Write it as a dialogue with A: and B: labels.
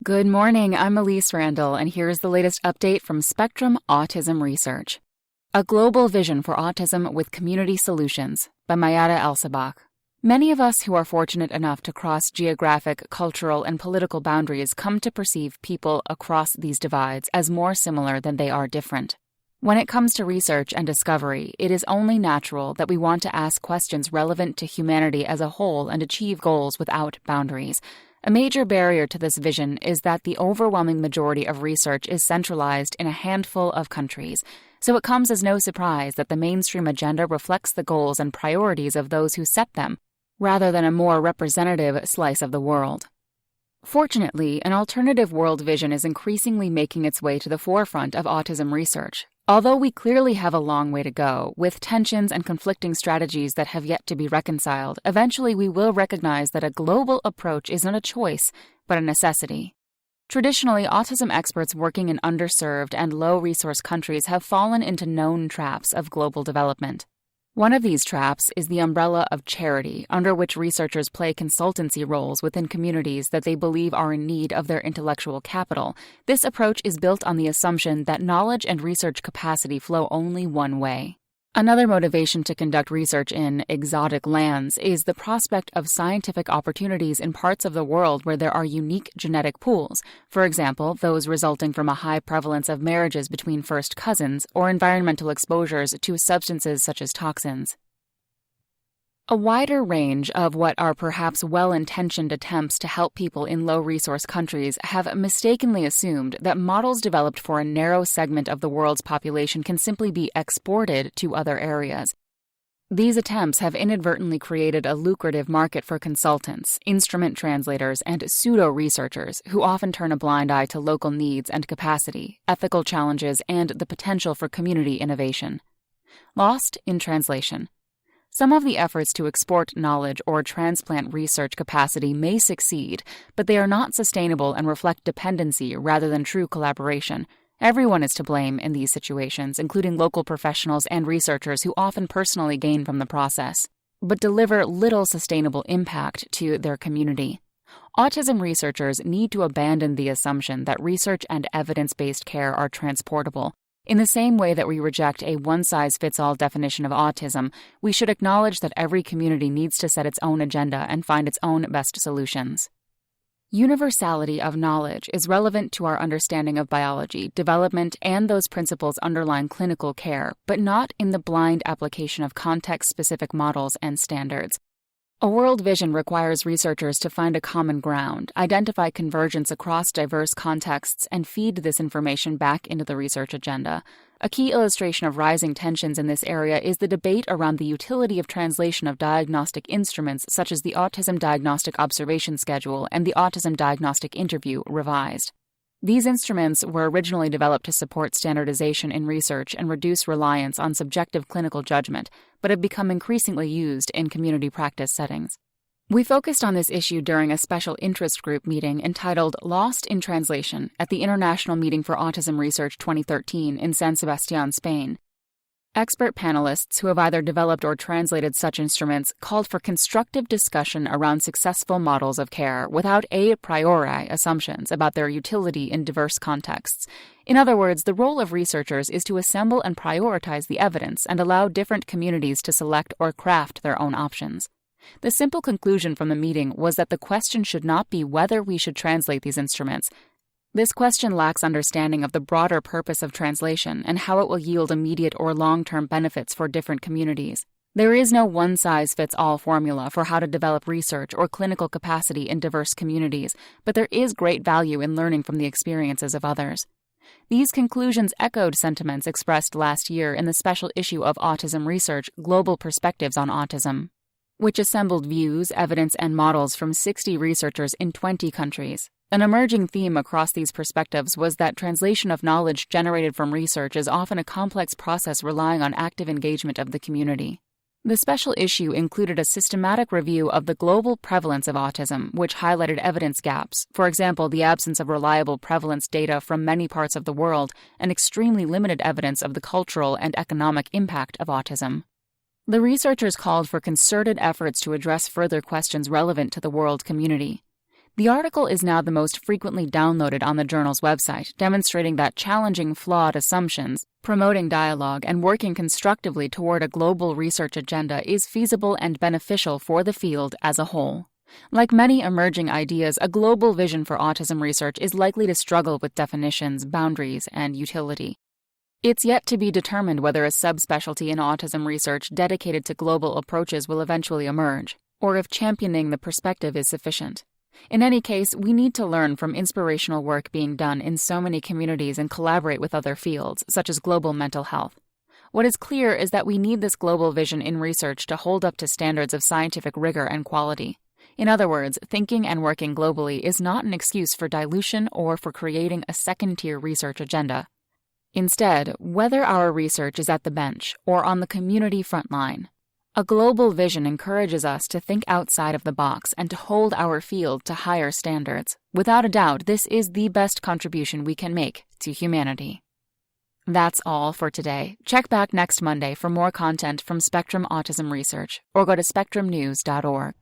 A: Good morning, I'm Elise Randall, and here's the latest update from Spectrum Autism Research. A Global Vision for Autism with Community Solutions by Mayada Elsabbagh. Many of us who are fortunate enough to cross geographic, cultural, and political boundaries come to perceive people across these divides as more similar than they are different. When it comes to research and discovery, it is only natural that we want to ask questions relevant to humanity as a whole and achieve goals without boundaries. A major barrier to this vision is that the overwhelming majority of research is centralized in a handful of countries, so it comes as no surprise that the mainstream agenda reflects the goals and priorities of those who set them, rather than a more representative slice of the world. Fortunately, an alternative world vision is increasingly making its way to the forefront of autism research. Although we clearly have a long way to go, with tensions and conflicting strategies that have yet to be reconciled, eventually we will recognize that a global approach is not a choice, but a necessity. Traditionally, autism experts working in underserved and low-resource countries have fallen into known traps of global development. One of these traps is the umbrella of charity, under which researchers play consultancy roles within communities that they believe are in need of their intellectual capital. This approach is built on the assumption that knowledge and research capacity flow only one way. Another motivation to conduct research in exotic lands is the prospect of scientific opportunities in parts of the world where there are unique genetic pools, for example, those resulting from a high prevalence of marriages between first cousins or environmental exposures to substances such as toxins. A wider range of what are perhaps well-intentioned attempts to help people in low-resource countries have mistakenly assumed that models developed for a narrow segment of the world's population can simply be exported to other areas. These attempts have inadvertently created a lucrative market for consultants, instrument translators, and pseudo-researchers who often turn a blind eye to local needs and capacity, ethical challenges, and the potential for community innovation. Lost in translation. Some of the efforts to export knowledge or transplant research capacity may succeed, but they are not sustainable and reflect dependency rather than true collaboration. Everyone is to blame in these situations, including local professionals and researchers who often personally gain from the process, but deliver little sustainable impact to their community. Autism researchers need to abandon the assumption that research and evidence-based care are transportable. In the same way that we reject a one-size-fits-all definition of autism, we should acknowledge that every community needs to set its own agenda and find its own best solutions. Universality of knowledge is relevant to our understanding of biology, development, and those principles underlying clinical care, but not in the blind application of context-specific models and standards. A world vision requires researchers to find a common ground, identify convergence across diverse contexts, and feed this information back into the research agenda. A key illustration of rising tensions in this area is the debate around the utility of translation of diagnostic instruments such as the Autism Diagnostic Observation Schedule and the Autism Diagnostic Interview revised. These instruments were originally developed to support standardization in research and reduce reliance on subjective clinical judgment, but have become increasingly used in community practice settings. We focused on this issue during a special interest group meeting entitled Lost in Translation at the International Meeting for Autism Research 2013 in San Sebastián, Spain. Expert panelists who have either developed or translated such instruments called for constructive discussion around successful models of care without a priori assumptions about their utility in diverse contexts. In other words, the role of researchers is to assemble and prioritize the evidence and allow different communities to select or craft their own options. The simple conclusion from the meeting was that the question should not be whether we should translate these instruments. This question lacks understanding of the broader purpose of translation and how it will yield immediate or long-term benefits for different communities. There is no one-size-fits-all formula for how to develop research or clinical capacity in diverse communities, but there is great value in learning from the experiences of others. These conclusions echoed sentiments expressed last year in the special issue of Autism Research, Global Perspectives on Autism, which assembled views, evidence, and models from 60 researchers in 20 countries. An emerging theme across these perspectives was that translation of knowledge generated from research is often a complex process relying on active engagement of the community. The special issue included a systematic review of the global prevalence of autism, which highlighted evidence gaps, for example, the absence of reliable prevalence data from many parts of the world and extremely limited evidence of the cultural and economic impact of autism. The researchers called for concerted efforts to address further questions relevant to the world community. The article is now the most frequently downloaded on the journal's website, demonstrating that challenging flawed assumptions, promoting dialogue, and working constructively toward a global research agenda is feasible and beneficial for the field as a whole. Like many emerging ideas, a global vision for autism research is likely to struggle with definitions, boundaries, and utility. It's yet to be determined whether a subspecialty in autism research dedicated to global approaches will eventually emerge, or if championing the perspective is sufficient. In any case, we need to learn from inspirational work being done in so many communities and collaborate with other fields, such as global mental health. What is clear is that we need this global vision in research to hold up to standards of scientific rigor and quality. In other words, thinking and working globally is not an excuse for dilution or for creating a second-tier research agenda. Instead, whether our research is at the bench or on the community front line, a global vision encourages us to think outside of the box and to hold our field to higher standards. Without a doubt, this is the best contribution we can make to humanity. That's all for today. Check back next Monday for more content from Spectrum Autism Research, or go to spectrumnews.org.